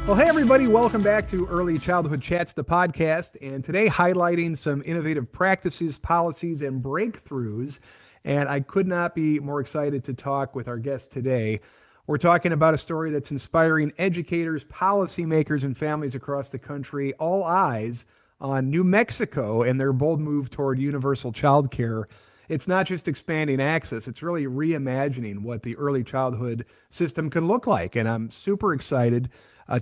Well, hey, everybody, welcome back to Early Childhood Chats, the podcast. And today, highlighting some innovative practices, policies, and breakthroughs. And I could not be more excited to talk with our guest today. We're talking about a story that's inspiring educators, policymakers, and families across the country. All eyes on New Mexico and their bold move toward universal childcare. It's not just expanding access, it's really reimagining what the early childhood system can look like. And I'm super excited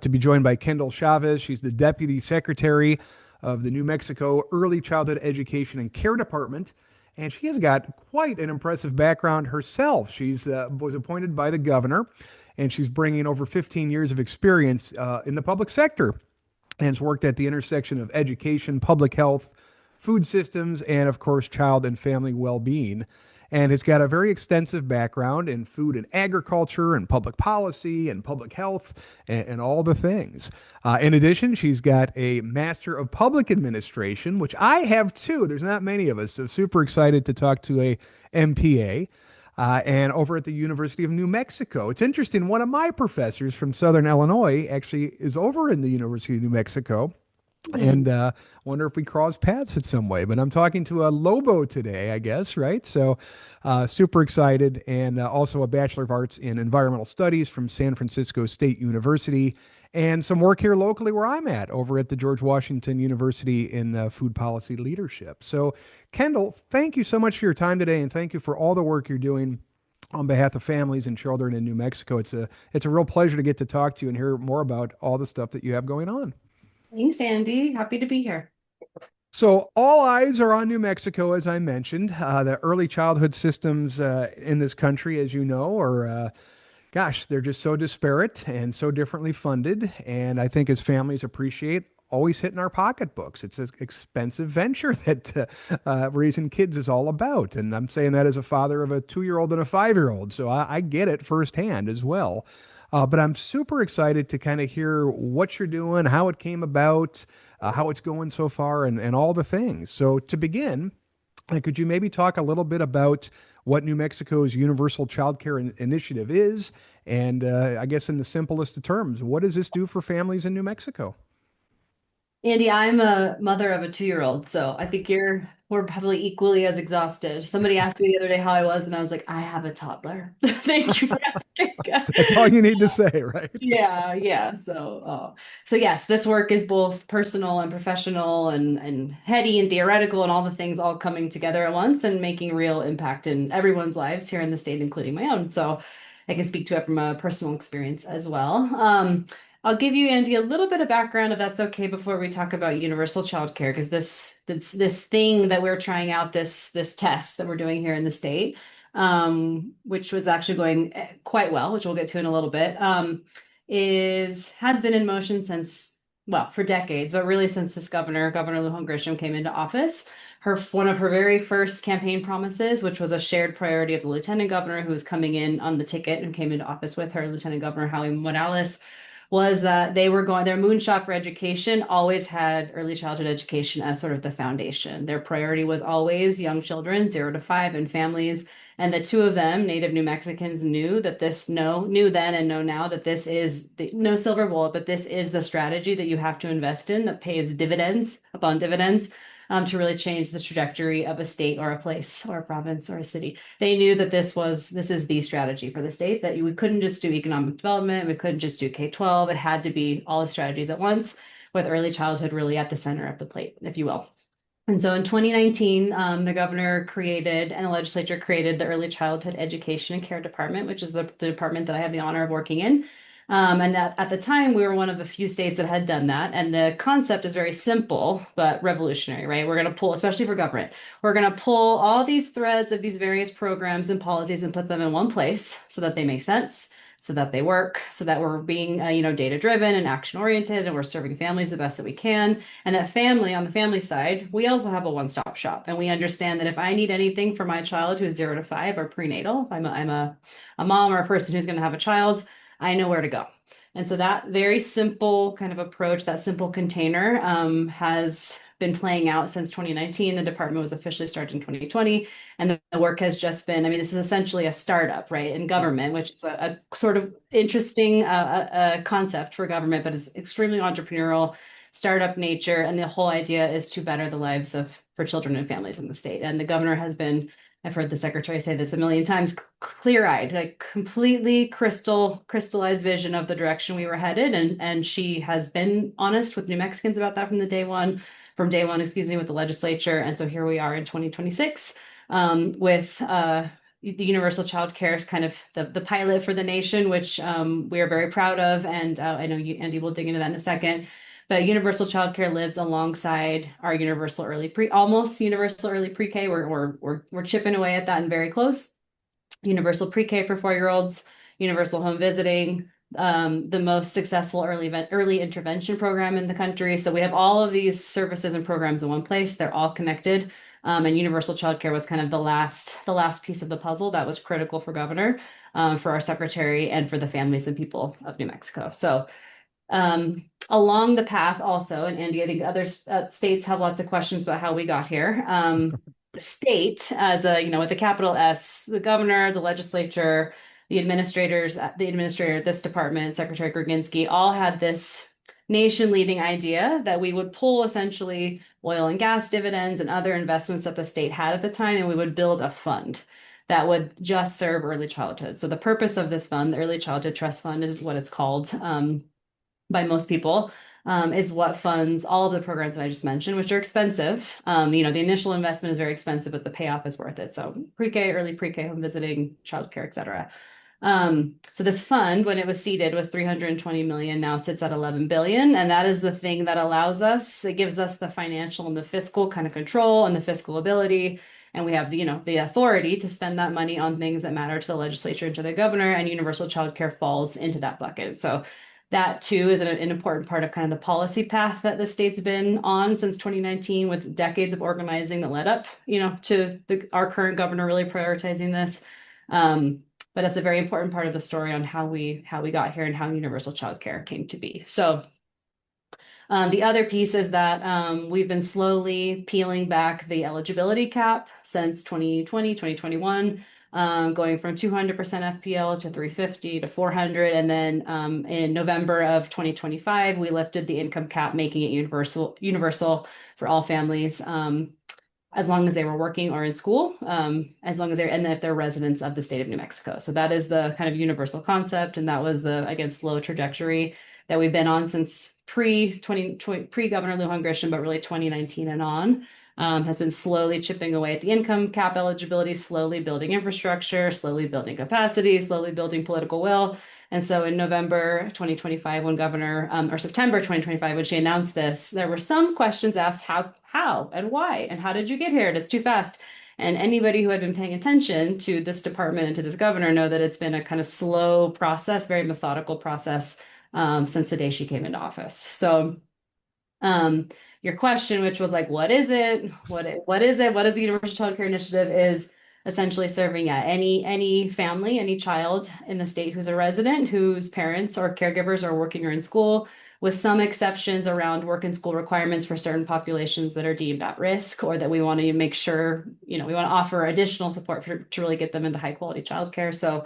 to be joined by Kendal Chavez. She's the Deputy Secretary of the New Mexico Early Childhood Education and Care Department. And she has got quite an impressive background herself. She's was appointed by the governor, and she's bringing over 15 years of experience in the public sector, and has worked at the intersection of education, public health, food systems, and of course, child and family well-being. And has got a very extensive background in food and agriculture and public policy and public health and all the things. In addition, she's got a Master of Public Administration, which I have too. There's not many of us, so super excited to talk to a MPA. And over at the University of New Mexico. It's interesting, one of my professors from Southern Illinois actually is over in the University of New Mexico. And wonder if we cross paths in some way. But I'm talking to a Lobo today, I guess, right? So super excited. And also a Bachelor of Arts in Environmental Studies from San Francisco State University. And some work here locally where I'm at, over at the George Washington University in food policy leadership. So, Kendal, thank you so much for your time today. And thank you for all the work you're doing on behalf of families and children in New Mexico. It's a real pleasure to get to talk to you and hear more about all the stuff that you have going on. Thanks, Andy. Happy to be here. So all eyes are on New Mexico, as I mentioned. The early childhood systems in this country, as you know, are, gosh, they're just so disparate and so differently funded. And I think as families appreciate, always hitting our pocketbooks. It's an expensive venture that raising kids is all about. And I'm saying that as a father of a 2-year-old and a 5-year-old. So I get it firsthand as well. But I'm super excited to kind of hear what you're doing, how it came about, how it's going so far, and all the things. So to begin, could you maybe talk a little bit about what New Mexico's Universal Child Care Initiative is? And I guess in the simplest of terms, what does this do for families in New Mexico? Andy, I'm a mother of a 2-year-old, so I think we're probably equally as exhausted. Somebody asked me the other day how I was, and I was like, I have a toddler. Thank you for asking. That's all you need to say, right? Yeah, yeah. So yes, this work is both personal and professional and heady and theoretical and all the things all coming together at once and making real impact in everyone's lives here in the state, including my own. So I can speak to it from a personal experience as well. I'll give you, Andy, a little bit of background if that's okay before we talk about universal childcare, because this thing that we're trying out, this test that we're doing here in the state, which was actually going quite well, which we'll get to in a little bit, has been in motion since, well, for decades, but really since this Governor Lujan Grisham came into office. One of her very first campaign promises, which was a shared priority of the Lieutenant Governor who was coming in on the ticket and came into office with her, Lieutenant Governor Howie Morales, was that their moonshot for education always had early childhood education as sort of the foundation. Their priority was always young children, 0 to 5, and families. And the two of them, native New Mexicans, knew then and know now that this is no silver bullet, but this is the strategy that you have to invest in that pays dividends upon dividends to really change the trajectory of a state or a place or a province or a city. They knew that this is the strategy for the state, that we couldn't just do economic development, we couldn't just do K-12. It had to be all the strategies at once, with early childhood really at the center of the plate, if you will. And so in 2019, the governor created and the legislature created the Early Childhood Education and Care Department, which is the department that I have the honor of working in. And that at the time, we were one of the few states that had done that. And the concept is very simple, but revolutionary, right? We're going to pull, especially for government, we're going to pull all these threads of these various programs and policies and put them in one place so that they make sense, so that they work, so that we're being, data driven and action oriented, and we're serving families the best that we can. And that family, on the family side, we also have a one-stop shop. And we understand that if I need anything for my child who's 0 to 5 or prenatal, if I'm a mom or a person who's going to have a child, I know where to go. And so that very simple kind of approach, that simple container, has been playing out since 2019. The department was officially started in 2020. And the work has just been, I mean, this is essentially a startup, right, in government, which is a sort of interesting concept for government, but it's extremely entrepreneurial, startup nature. And the whole idea is to better the lives of for children and families in the state. And the governor has been, I've heard the secretary say this a million times, clear-eyed, like completely crystallized vision of the direction we were headed. And she has been honest with New Mexicans about that from day one, excuse me, with the legislature. And so here we are in 2026 with the universal child care is kind of the pilot for the nation, which we are very proud of. And I know you, Andy, will dig into that in a second. But universal childcare lives alongside our almost universal early pre-K. We're chipping away at that and very close. Universal pre-K for 4-year-olds, universal home visiting, the most successful early intervention program in the country. So we have all of these services and programs in one place. They're all connected. And universal childcare was kind of the last piece of the puzzle that was critical for governor, for our secretary, and for the families and people of New Mexico. So along the path also, and Andy, I think other states have lots of questions about how we got here. The state, as with the capital S, the governor, the legislature, the administrator of this department, Secretary Gerginski, all had this nation-leading idea that we would pull essentially oil and gas dividends and other investments that the state had at the time, and we would build a fund that would just serve early childhood. So the purpose of this fund, the Early Childhood Trust Fund, is what it's called by most people, is what funds all of the programs that I just mentioned, which are expensive. The initial investment is very expensive, but the payoff is worth it. So pre-K, early pre-K, home visiting, childcare, et cetera. So this fund, when it was seeded, was 320 million, now sits at 11 billion. And that is the thing that allows us, it gives us the financial and the fiscal kind of control and the fiscal ability. And we have the authority to spend that money on things that matter to the legislature and to the governor, and universal childcare falls into that bucket. So that too is an important part of kind of the policy path that the state's been on since 2019, with decades of organizing that led up, to our current governor really prioritizing this. But it's a very important part of the story on how we got here and how universal childcare came to be. So the other piece is that we've been slowly peeling back the eligibility cap since 2020, 2021, going from 200% FPL to 350 to 400. And then in November of 2025, we lifted the income cap, making it universal for all families, as long as they were working or in school, as long as and if they're residents of the state of New Mexico. So that is the kind of universal concept. And that was the, again, slow trajectory that we've been on since pre-Governor Lujan Grisham, but really 2019 and on, has been slowly chipping away at the income cap eligibility, slowly building infrastructure, slowly building capacity, slowly building political will. And so in November 2025, or September 2025, when she announced this, there were some questions asked, how and why, and how did you get here? And it's too fast. And anybody who had been paying attention to this department and to this governor know that it's been a kind of slow process, very methodical process, since the day she came into office. So your question, which was like, what is it? What is it? What is the Universal Child Care Initiative? Is essentially serving any family, any child in the state who's a resident, whose parents or caregivers are working or in school, with some exceptions around work and school requirements for certain populations that are deemed at risk, or that we want to make sure, we want to offer additional support to really get them into high quality childcare. So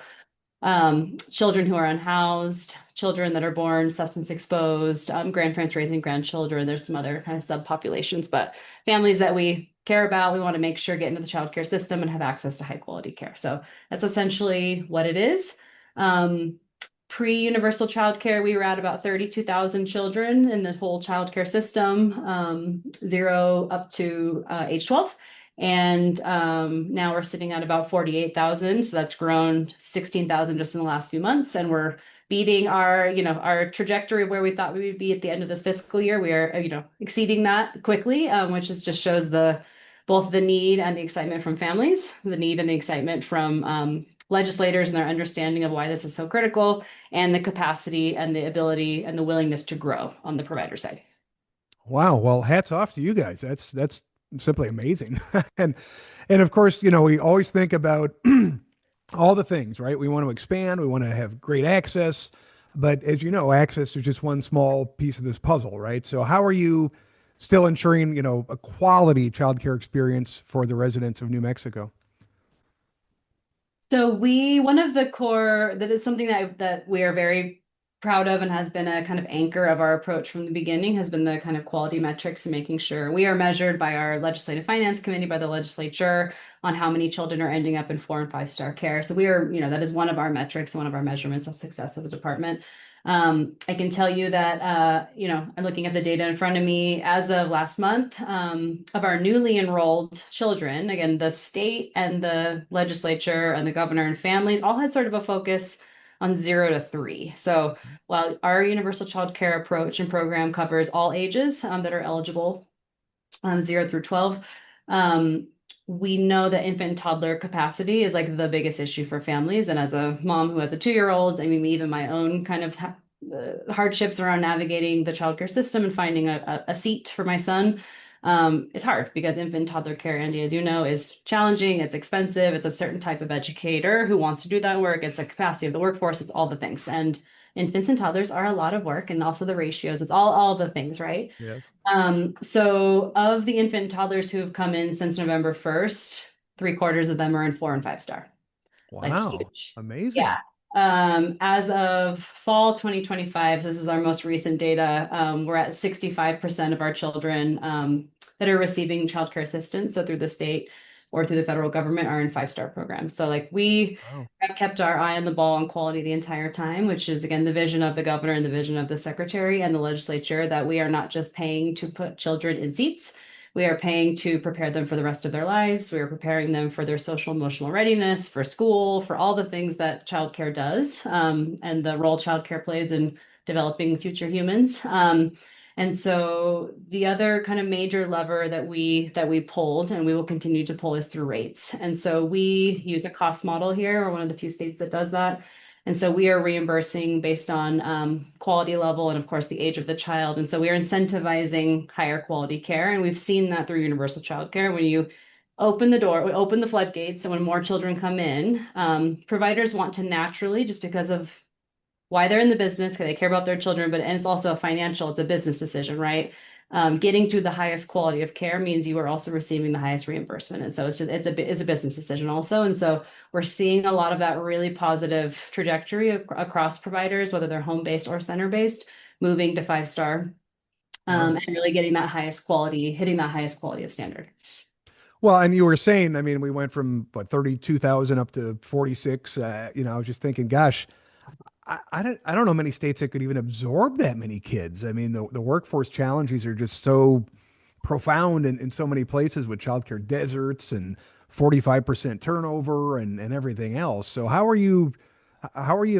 children who are unhoused, children that are born substance exposed, grandparents raising grandchildren. There's some other kind of subpopulations, but families that we care about, we want to make sure get into the childcare system and have access to high quality care. So that's essentially what it is. Pre-universal childcare, we were at about 32,000 children in the whole childcare system, 0 up to age 12. And now we're sitting at about 48,000. So that's grown 16,000 just in the last few months. And we're beating our trajectory of where we thought we would be at the end of this fiscal year. We are, exceeding that quickly, which just shows both the need and the excitement from families, the need and the excitement from legislators and their understanding of why this is so critical, and the capacity and the ability and the willingness to grow on the provider side. Wow. Well, hats off to you guys. That's simply amazing. and of course, we always think about all the things, right? We want to expand, we want to have great access, but as you know, access is just one small piece of this puzzle, right? So how are you still ensuring, a quality childcare experience for the residents of New Mexico? So one of the core that is something that we are very proud of and has been a kind of anchor of our approach from the beginning has been the kind of quality metrics and making sure we are measured by our legislative finance committee, by the legislature on how many children are ending up in 4 and 5 star care. So we are, that is one of our metrics, one of our measurements of success as a department. I can tell you that, I'm looking at the data in front of me as of last month, of our newly enrolled children. Again, the state and the legislature and the governor and families all had sort of a focus on 0 to 3. So while our universal child care approach and program covers all ages that are eligible, 0 through 12, um, we know that infant and toddler capacity is like the biggest issue for families. And as a mom who has a 2-year-old, I mean, even my own kind of hardships around navigating the childcare system and finding a seat for my son is hard because infant and toddler care, Andy, as you know, is challenging. It's expensive. It's a certain type of educator who wants to do that work. It's a capacity of the workforce. It's all the things. And infants and toddlers are a lot of work, and also the ratios. It's all the things, right? Yes. So of the infant and toddlers who have come in since November 1st, 3/4 of them are in 4 and 5 star, like Wow. huge. Yeah. Amazing. As of fall 2025, so this is our most recent data, we're at 65% of our children that are receiving childcare assistance, so through the state or through the federal government, are in 5 star programs. So like we Wow. have kept our eye on the ball on quality the entire time, which is again the vision of the governor and the vision of the secretary and the legislature, that we are not just paying to put children in seats. We are paying to prepare them for the rest of their lives. We are preparing them for their social emotional readiness, for school, for all the things that childcare does, and the role childcare plays in developing future humans. And so the other kind of major lever that we pulled and we will continue to pull is through rates. And so we use a cost model here. We're one of the few states that does that. And so we are reimbursing based on quality level and, of course, the age of the child. And so we are incentivizing higher quality care. And we've seen that through universal child care. When you open the door, we open the floodgates, and when more children come in, providers want to naturally, just because of why they're in the business, because they care about their children, and it's also it's a business decision, right? Getting to the highest quality of care means you are also receiving the highest reimbursement. And so it's a business decision also. And so we're seeing a lot of that really positive trajectory across providers, whether they're home-based or center-based, moving to 5 star, Wow. and really getting that highest quality, hitting that highest quality of standard. Well, and you were saying, I mean, we went from what 32,000 up to 46. I was just thinking, gosh, I don't know many states that could even absorb that many kids. I mean, the workforce challenges are just so profound in so many places with childcare deserts and 45% turnover and everything else. So how are you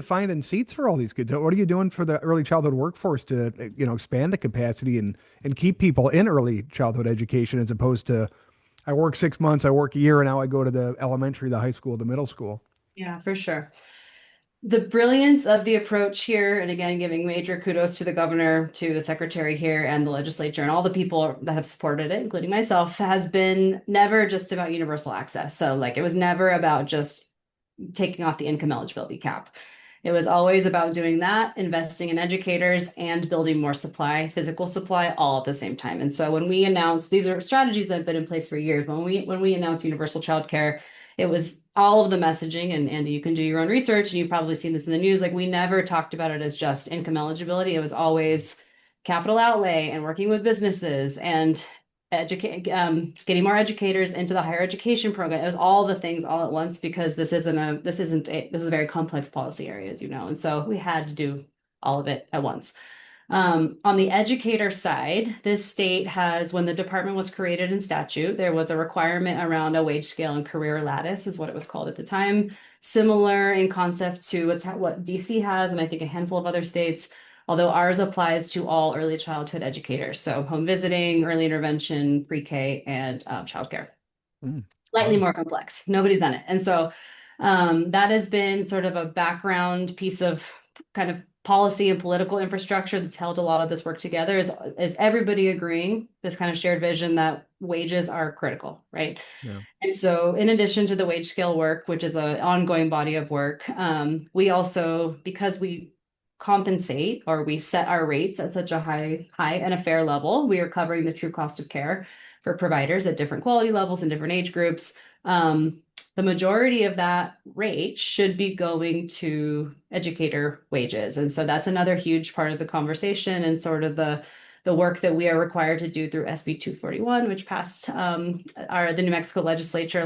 finding seats for all these kids? What are you doing for the early childhood workforce to, expand the capacity and keep people in early childhood education as opposed to I work 6 months, I work a year, and now I go to the elementary, the high school, the middle school. Yeah, for sure. The brilliance of the approach here, and again, giving major kudos to the governor, to the secretary here, and the legislature, and all the people that have supported it, including myself, has been never just about universal access. So, like, it was never about just taking off the income eligibility cap. It was always about doing that, investing in educators, and building more supply, physical supply, all at the same time. And so when we announced, these are strategies that have been in place for years. When we announced universal childcare, it was all of the messaging, and Andy, you can do your own research, and you've probably seen this in the news. Like, we never talked about it as just income eligibility. It was always capital outlay and working with businesses and getting more educators into the higher education program. It was all the things all at once, because this is a very complex policy area, as you know. And so we had to do all of it at once. On the educator side, this state has, when the department was created in statute, there was a requirement around a wage scale and career lattice, is what it was called at the time. Similar in concept to what DC has, and I think a handful of other states, although ours applies to all early childhood educators. So home visiting, early intervention, pre-K, and childcare. Mm, Slightly wow. more complex. Nobody's done it. And so that has been sort of a background piece of kind of policy and political infrastructure that's held a lot of this work together, is everybody agreeing this kind of shared vision that wages are critical, right? Yeah. And so in addition to the wage scale work, which is an ongoing body of work, we also, because we compensate or we set our rates at such a high and a fair level, we are covering the true cost of care for providers at different quality levels and different age groups. The majority of that rate should be going to educator wages. And so that's another huge part of the conversation and sort of the work that we are required to do through SB 241, which passed the New Mexico legislature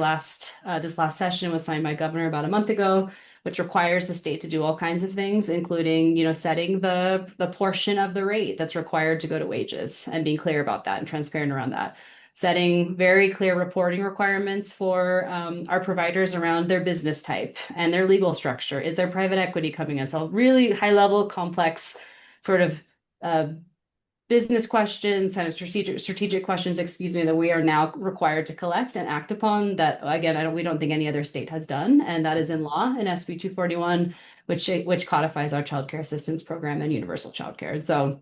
this last session, was signed by governor about a month ago, which requires the state to do all kinds of things, including, setting the portion of the rate that's required to go to wages and being clear about that and transparent around that. Setting very clear reporting requirements for our providers around their business type and their legal structure. Is there private equity coming in? So really high level, complex sort of business questions, kind of strategic questions, excuse me, that we are now required to collect and act upon that, again, we don't think any other state has done. And that is in law in SB 241, which codifies our child care assistance program and universal child care. And so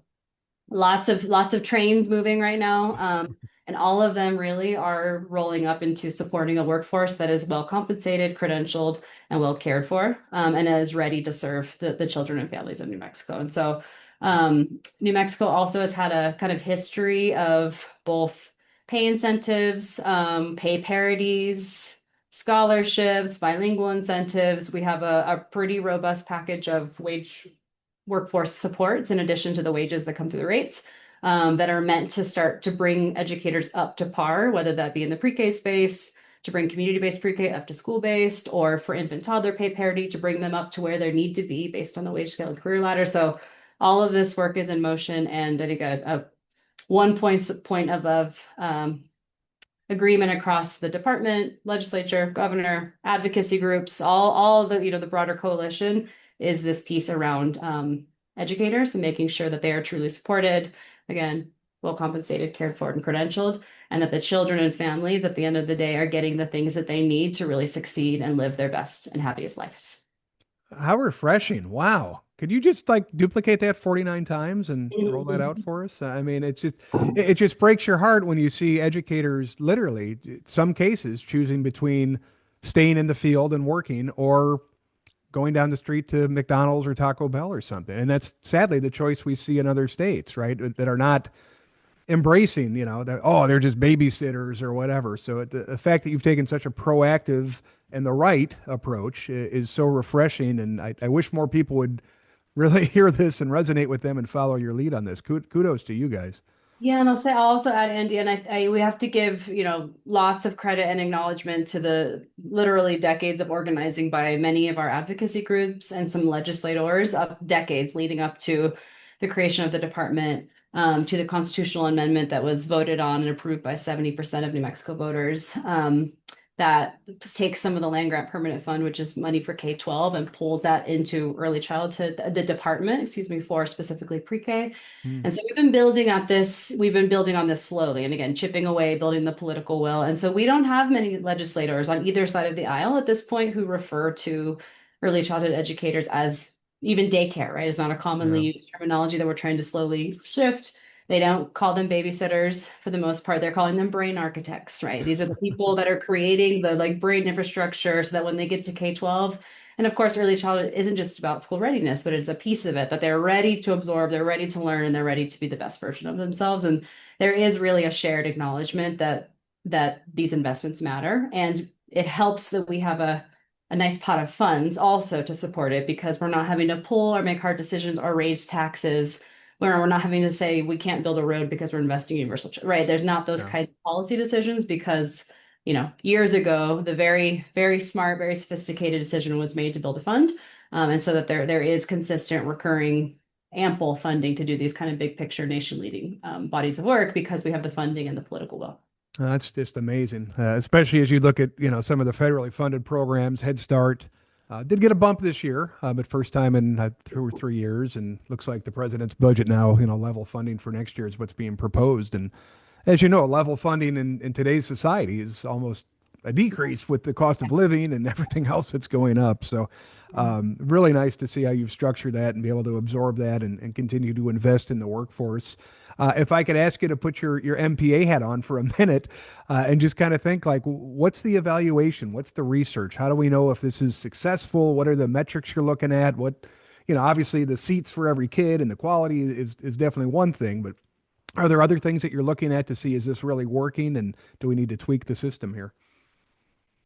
lots of trains moving right now. And all of them really are rolling up into supporting a workforce that is well compensated, credentialed, and well cared for, and is ready to serve the children and families of New Mexico. And so New Mexico also has had a kind of history of both pay incentives, pay parities, scholarships, bilingual incentives. We have a pretty robust package of workforce supports in addition to the wages that come through the rates, that are meant to start to bring educators up to par, whether that be in the pre-K space, to bring community-based pre-K up to school-based, or for infant toddler pay parity to bring them up to where they need to be based on the wage scale and career ladder. So all of this work is in motion, and I think a 1 point of agreement across the department, legislature, governor, advocacy groups, all the the broader coalition is this piece around educators and making sure that they are truly supported, again, well compensated, cared for, and credentialed, and that the children and families at the end of the day are getting the things that they need to really succeed and live their best and happiest lives. How refreshing. Wow. Could you just like duplicate that 49 times and roll that out for us? I mean, it just breaks your heart when you see educators literally, in some cases, choosing between staying in the field and working or going down the street to McDonald's or Taco Bell or something. And that's sadly the choice we see in other states, right? That are not embracing, that, oh, they're just babysitters or whatever. So the fact that you've taken such a proactive and the right approach is so refreshing. And I wish more people would really hear this and resonate with them and follow your lead on this. Kudos to you guys. Yeah, and I'll also add, Andy, and we have to give, lots of credit and acknowledgement to the literally decades of organizing by many of our advocacy groups and some legislators of decades leading up to the creation of the department, to the constitutional amendment that was voted on and approved by 70% of New Mexico voters, that takes some of the land grant permanent fund, which is money for K-12, and pulls that into early childhood, the department, excuse me, for specifically pre-K. And so we've been building on this slowly, and again, chipping away, building the political will. And so we don't have many legislators on either side of the aisle at this point who refer to early childhood educators as even daycare, right? It's not a commonly used terminology that we're trying to slowly shift. They don't call them babysitters for the most part. They're calling them brain architects, right? These are the people that are creating the brain infrastructure so that when they get to K-12, and of course, early childhood isn't just about school readiness, but it's a piece of it that they're ready to absorb, they're ready to learn, and they're ready to be the best version of themselves. And there is really a shared acknowledgement that these investments matter. And it helps that we have a nice pot of funds also to support it, because we're not having to pull or make hard decisions or raise taxes, where we're not having to say we can't build a road because we're investing in universal, right? There's not those kinds of policy decisions because, years ago, the very, very smart, very sophisticated decision was made to build a fund. And so that there is consistent, recurring, ample funding to do these kind of big picture, nation leading bodies of work because we have the funding and the political will. That's just amazing, especially as you look at, some of the federally funded programs. Head Start did get a bump this year, but first time in 2 or 3 years, and looks like the president's budget now, level funding for next year is what's being proposed. And as you know, level funding in today's society is almost a decrease with the cost of living and everything else that's going up. So really nice to see how you've structured that and be able to absorb that and continue to invest in the workforce. If I could ask you to put your MPA hat on for a minute and just kind of think like, what's the evaluation? What's the research? How do we know if this is successful? What are the metrics you're looking at? What, obviously the seats for every kid and the quality is definitely one thing, but are there other things that you're looking at to see is this really working and do we need to tweak the system here?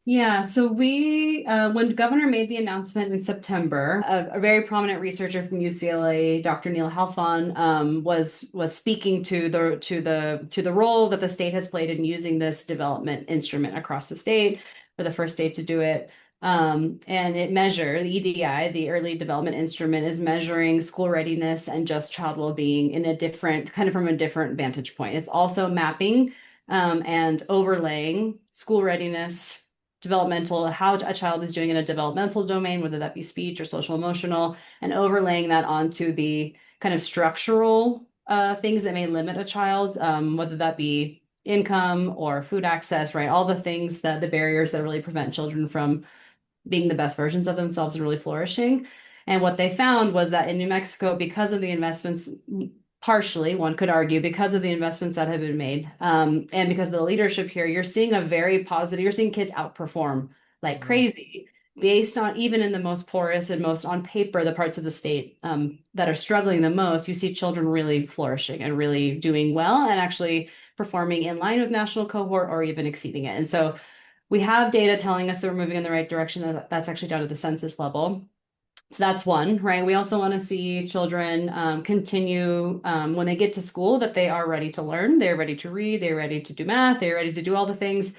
Yeah, so when Governor made the announcement in September, a very prominent researcher from UCLA, Dr. Neil Halfon, was speaking to the role that the state has played in using this development instrument across the state. For the first state to do it. And the EDI, the Early Development Instrument, is measuring school readiness and just child well-being in a different, kind of from a different vantage point. It's also mapping and overlaying school readiness, developmental, how a child is doing in a developmental domain, whether that be speech or social emotional, and overlaying that onto the kind of structural things that may limit a child, whether that be income or food access, right? All the things that the barriers that really prevent children from being the best versions of themselves and really flourishing. And what they found was that in New Mexico, because of the investments, partially, one could argue, because of the investments that have been made, and because of the leadership here, you're seeing you're seeing kids outperform like Mhm. crazy based on even in the most porous and most on paper, the parts of the state that are struggling the most, you see children really flourishing and really doing well and actually performing in line with national cohort or even exceeding it. And so we have data telling us that we're moving in the right direction. That's actually down to the census level. So that's one, right? We also want to see children continue when they get to school that they are ready to learn, they're ready to read, they're ready to do math, they're ready to do all the things.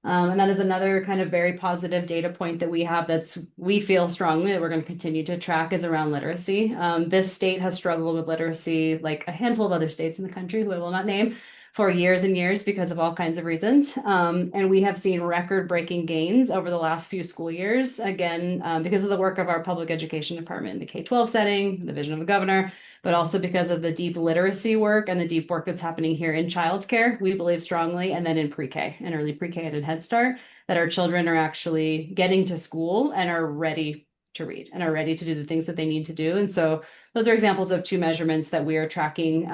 And that is another kind of very positive data point that we have we feel strongly that we're going to continue to track is around literacy. This state has struggled with literacy like a handful of other states in the country who I will not name for years and years because of all kinds of reasons. And we have seen record-breaking gains over the last few school years, again, because of the work of our public education department in the K-12 setting, the vision of the governor, but also because of the deep literacy work and the deep work that's happening here in childcare, we believe strongly, and then in pre-K, and early pre-K and in Head Start, that our children are actually getting to school and are ready to read and are ready to do the things that they need to do. And so those are examples of two measurements that we are tracking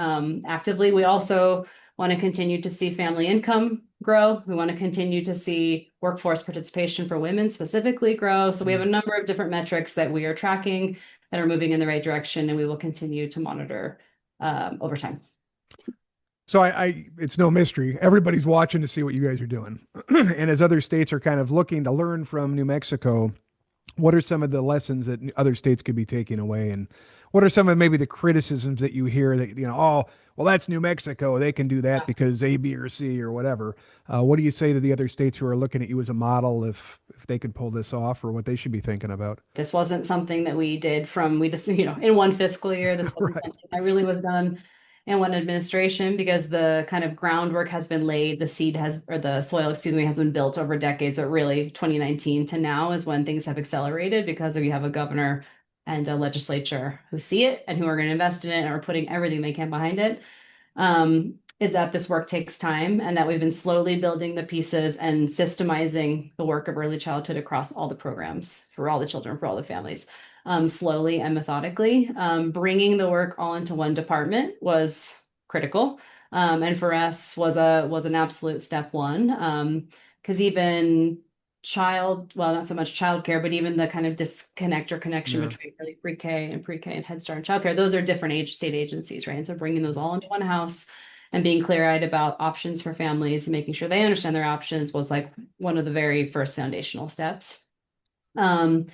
actively. We also want to continue to see family income grow. We want to continue to see workforce participation for women specifically grow. So we have a number of different metrics that we are tracking that are moving in the right direction, and we will continue to monitor over time. So it's no mystery. Everybody's watching to see what you guys are doing. And as other states are kind of looking to learn from New Mexico, what are some of the lessons that other states could be taking away? And what are some of maybe the criticisms that you hear that, oh, well, that's New Mexico. They can do that because A, B, or C or whatever. What do you say to the other states who are looking at you as a model if they could pull this off or what they should be thinking about? This wasn't something that we just, in one fiscal year. This wasn't Right. something that really was done in one administration because the kind of groundwork has been laid, or the soil, excuse me, has been built over decades. So really 2019 to now is when things have accelerated because we have a governor and a legislature who see it and who are going to invest in it and are putting everything they can behind it. Is that this work takes time and that we've been slowly building the pieces and systemizing the work of early childhood across all the programs for all the children, for all the families, slowly and methodically. Bringing the work all into one department was critical. And for us was an absolute step one. Because even well, not so much childcare, but even the kind of disconnect or connection Yeah. between early pre-K and Head Start and childcare, those are different state agencies, right? And so bringing those all into one house and being clear-eyed about options for families and making sure they understand their options was like one of the very first foundational steps. Um,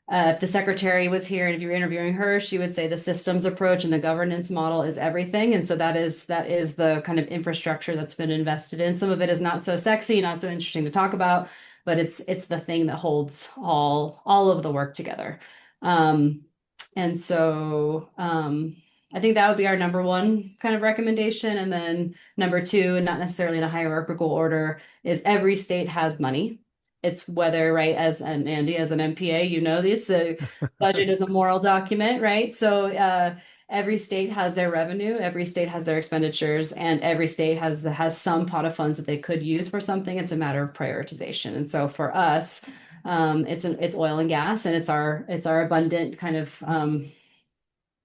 if the secretary was here and if you were interviewing her, she would say the systems approach and the governance model is everything. And so that is the kind of infrastructure that's been invested in. Some of it is not so sexy, not so interesting to talk about, but it's the thing that holds all of the work together. Um, and so I think that would be our number one kind of recommendation. And then number two, and not necessarily in a hierarchical order, is every state has money. It's whether, right, and Andy, as an MPA, you know this, the budget is a moral document, right? So every state has their revenue, every state has their expenditures, and every state has some pot of funds that they could use for something. It's a matter of prioritization. And so for us, it's oil and gas, and it's our abundant kind of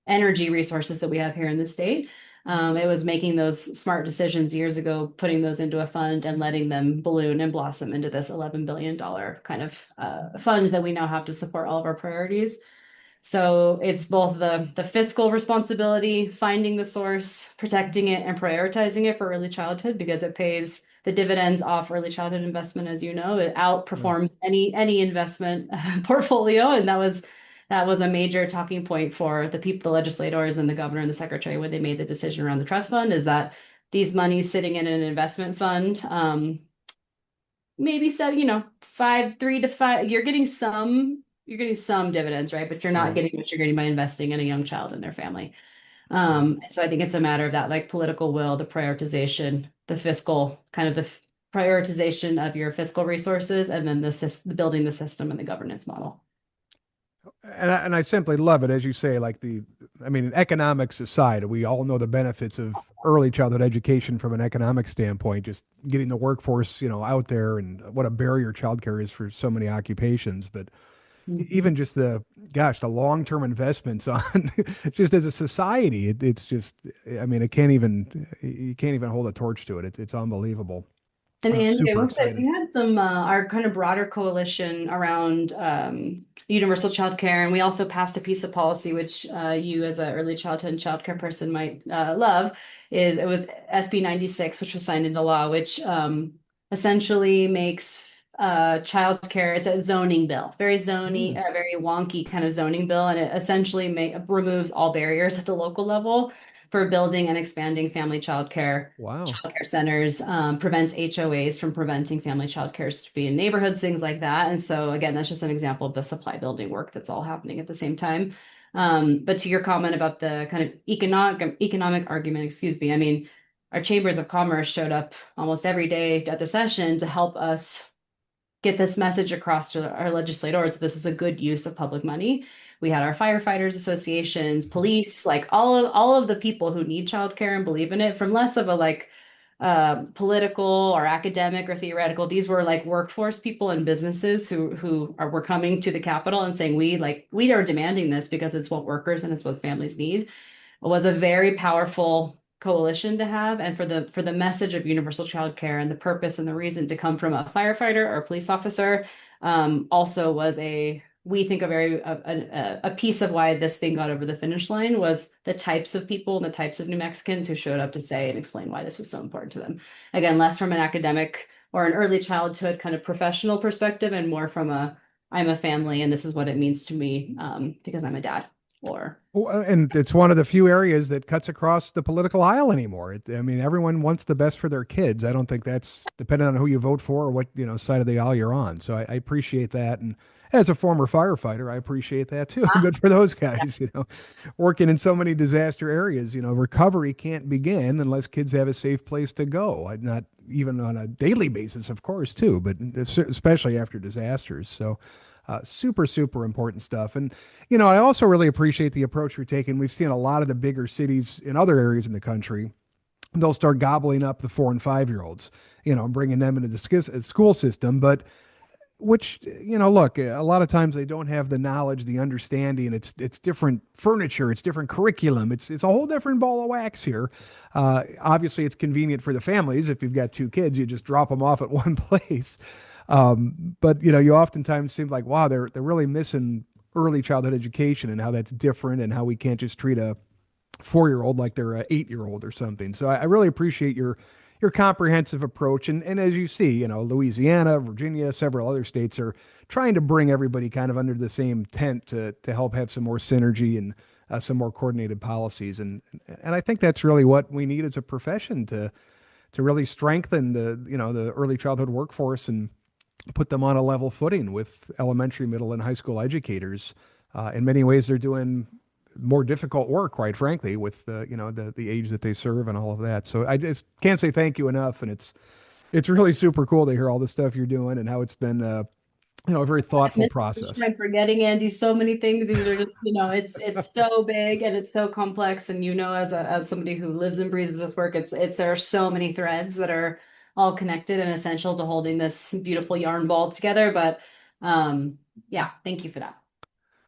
energy resources that we have here in the state. It was making those smart decisions years ago, putting those into a fund and letting them balloon and blossom into this $11 billion kind of fund that we now have to support all of our priorities. So it's both the fiscal responsibility, finding the source, protecting it, and prioritizing it for early childhood because it pays the dividends off early childhood investment, as you know. It Right. outperforms any investment portfolio, and that was a major talking point for the people, the legislators, and the governor and the secretary when they made the decision around the trust fund. Is that these monies sitting in an investment fund, maybe so, 3 to 5, you're getting some dividends, right? But you're not Right. getting what you're getting by investing in a young child and their family. Right. So I think it's a matter of that, like political will, the prioritization, the fiscal kind of prioritization of your fiscal resources, and then the building the system and the governance model. And I simply love it, as you say, like I mean, economics aside, we all know the benefits of early childhood education from an economic standpoint, just getting the workforce, out there and what a barrier childcare is for so many occupations. But Mhm. even just the long-term investments on just as a society, it's just, I mean, you can't even hold a torch to it. It's unbelievable. And Andy, I Super will say excited. we had some our kind of broader coalition around universal childcare, and we also passed a piece of policy which you, as an early childhood and childcare person, might love. Is it was SB 96, which was signed into law, which essentially makes childcare. It's a zoning bill, very zony, Mm, very wonky kind of zoning bill, and it essentially removes all barriers at the local level for building and expanding family wow. childcare centers, prevents HOAs from preventing family childcares to be in neighborhoods, things like that. And so again, that's just an example of the supply building work that's all happening at the same time. But to your comment about the kind of economic argument, excuse me, I mean, our chambers of commerce showed up almost every day at the session to help us get this message across to our legislators that this was a good use of public money. We had our firefighters associations, police, like all of the people who need childcare and believe in it from less of a like political or academic or theoretical. These were like workforce people and businesses who were coming to the Capitol and saying we are demanding this because it's what workers and it's what families need. Was a very powerful coalition to have, and for the message of universal child care and the purpose and the reason to come from a firefighter or a police officer, also was we think a piece of why this thing got over the finish line was the types of people and the types of New Mexicans who showed up to say and explain why this was so important to them. Again, less from an academic or an early childhood kind of professional perspective, and more from I'm a family and this is what it means to me, because I'm a dad. Or Well, and it's one of the few areas that cuts across the political aisle anymore. I mean, everyone wants the best for their kids. I don't think that's dependent on who you vote for or what, side of the aisle you're on. So I appreciate that. And as a former firefighter, I appreciate that too. Good for those guys, working in so many disaster areas. Recovery can't begin unless kids have a safe place to go. Not even on a daily basis, of course, too, but especially after disasters. So super, super important stuff. And, I also really appreciate the approach you're taking. We've seen a lot of the bigger cities in other areas in the country. They'll start gobbling up the 4 and 5 year olds, bringing them into the school system. But which, look, a lot of times they don't have the knowledge, the understanding. It's different furniture, it's different curriculum. It's a whole different ball of wax here. Obviously, it's convenient for the families. If you've got 2 kids, you just drop them off at one place. But you oftentimes seem like, wow, they're really missing early childhood education and how that's different and how we can't just treat a 4 year old like they're a 8 year old or something. So I really appreciate your comprehensive approach. And as you see, Louisiana, Virginia, several other states are trying to bring everybody kind of under the same tent to help have some more synergy and some more coordinated policies. And I think that's really what we need as a profession to really strengthen the early childhood workforce and put them on a level footing with elementary, middle, and high school educators. In many ways, they're doing more difficult work, quite frankly, with the age that they serve and all of that. So I just can't say thank you enough, and it's really super cool to hear all the stuff you're doing and how it's been a very thoughtful process. I'm forgetting, Andy, so many things. These are just, it's so big and it's so complex. And as somebody who lives and breathes this work, there are so many threads that are all connected and essential to holding this beautiful yarn ball together. But yeah, thank you for that.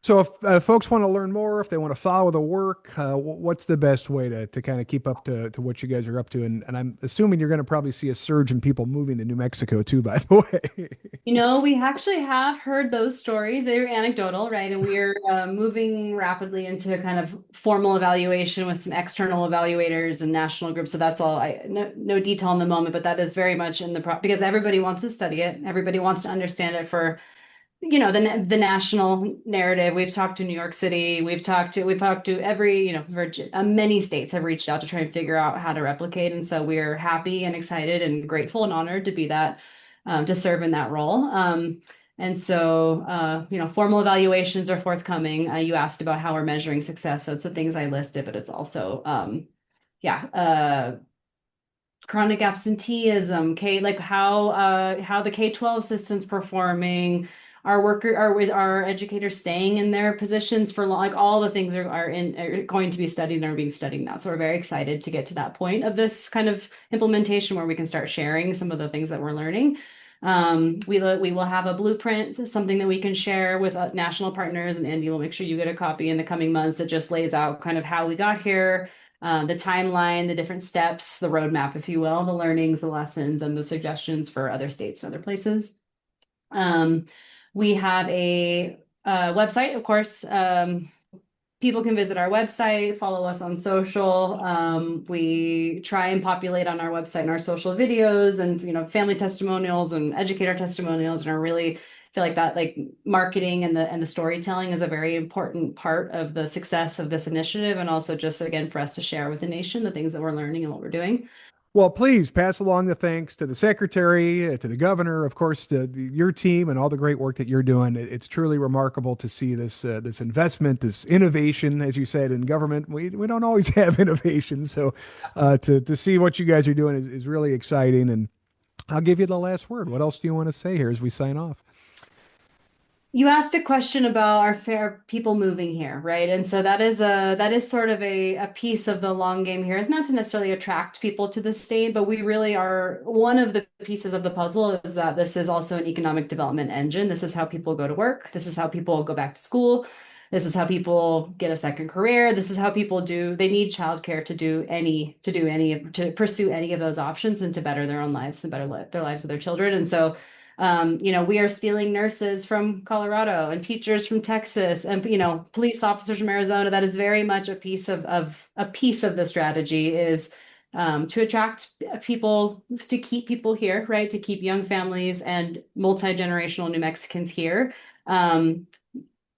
So if folks want to learn more, if they want to follow the work, what's the best way to kind of keep up to what you guys are up to? And I'm assuming you're going to probably see a surge in people moving to New Mexico too, by the way. We actually have heard those stories. They're anecdotal, right? And we are moving rapidly into kind of formal evaluation with some external evaluators and national groups. So that's all. No detail in the moment, but that is very much in the because everybody wants to study it. Everybody wants to understand it for the national narrative. We've talked to New York City. We've talked to every many states have reached out to try and figure out how to replicate, and so we're happy and excited and grateful and honored to be that to serve in that role. And so formal evaluations are forthcoming. You asked about how we're measuring success, so it's the things I listed, but it's also yeah chronic absenteeism, like how the K-12 system's performing, our educators staying in their positions for long, like all the things are going to be studied and are being studied now. So we're very excited to get to that point of this kind of implementation where we can start sharing some of the things that we're learning. We will have a blueprint, something that we can share with national partners, and Andy will make sure you get a copy in the coming months that just lays out kind of how we got here, the timeline, the different steps, the roadmap, if you will, the learnings, the lessons, and the suggestions for other states and other places. We have a website, of course. People can visit our website, follow us on social. We try and populate on our website and our social videos and family testimonials and educator testimonials, and are really feel like that like marketing and the storytelling is a very important part of the success of this initiative, and also just again for us to share with the nation the things that we're learning and what we're doing. Well, please pass along the thanks to the secretary, to the governor, of course, to your team and all the great work that you're doing. It's truly remarkable to see this investment, this innovation, as you said, in government. We don't always have innovation, so to see what you guys are doing is really exciting. And I'll give you the last word. What else do you want to say here as we sign off? You asked a question about our fair people moving here, right? And so that is sort of a piece of the long game here. Is not to necessarily attract people to the state, but we really are one of the pieces of the puzzle is that this is also an economic development engine. This is how people go to work. This is how people go back to school. This is how people get a second career. This is how people they need childcare to pursue any of those options and to better their own lives and their lives with their children. And so we are stealing nurses from Colorado and teachers from Texas and police officers from Arizona. That is very much a piece of the strategy is to attract people, to keep people here, right? To keep young families and multi-generational New Mexicans here.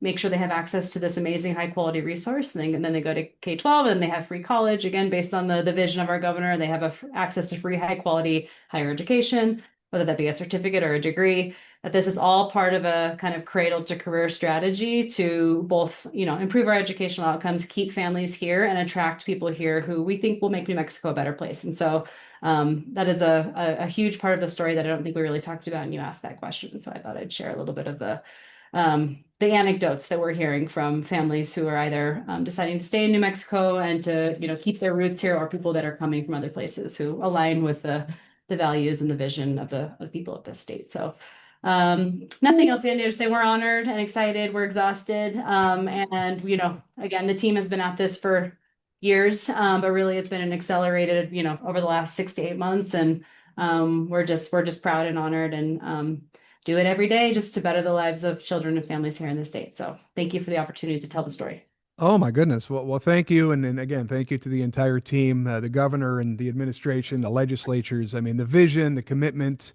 Make sure they have access to this amazing high quality resource. And then they go to K-12 and they have free college, again, based on the vision of our governor. They have access to free high quality higher education, whether that be a certificate or a degree. That this is all part of a kind of cradle to career strategy to both, improve our educational outcomes, keep families here, and attract people here who we think will make New Mexico a better place. And so that is a huge part of the story that I don't think we really talked about, and you asked that question. So I thought I'd share a little bit of the anecdotes that we're hearing from families who are either deciding to stay in New Mexico and to keep their roots here, or people that are coming from other places who align with the values and the vision of the people of this state. So nothing else, Andy, to say we're honored and excited. We're exhausted. And, again, the team has been at this for years, but really it's been an accelerated, over the last 6 to 8 months. And we're just proud and honored and do it every day just to better the lives of children and families here in the state. So thank you for the opportunity to tell the story. Oh my goodness. Well, thank you. And again, thank you to the entire team, the governor and the administration, the legislatures. I mean, the vision, the commitment,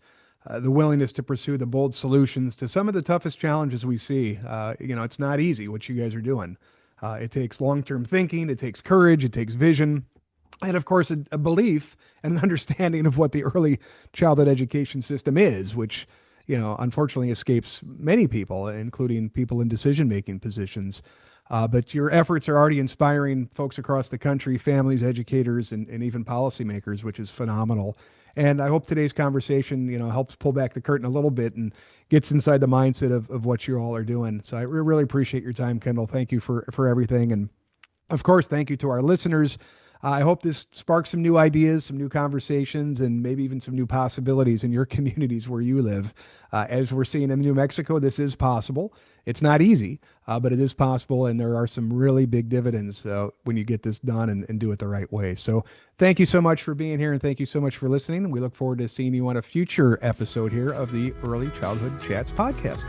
the willingness to pursue the bold solutions to some of the toughest challenges we see. It's not easy what you guys are doing. It takes long-term thinking, it takes courage, it takes vision, and of course, a belief and an understanding of what the early childhood education system is, which, unfortunately escapes many people, including people in decision-making positions. But your efforts are already inspiring folks across the country, families, educators, and even policymakers, which is phenomenal. And I hope today's conversation, helps pull back the curtain a little bit and gets inside the mindset of what you all are doing. So I really appreciate your time, Kendall. Thank you for everything. And of course, thank you to our listeners. I hope this sparks some new ideas, some new conversations, and maybe even some new possibilities in your communities where you live. As we're seeing in New Mexico, this is possible. It's not easy, but it is possible, and there are some really big dividends when you get this done and do it the right way. So thank you so much for being here, and thank you so much for listening. We look forward to seeing you on a future episode here of the Early Childhood Chats podcast.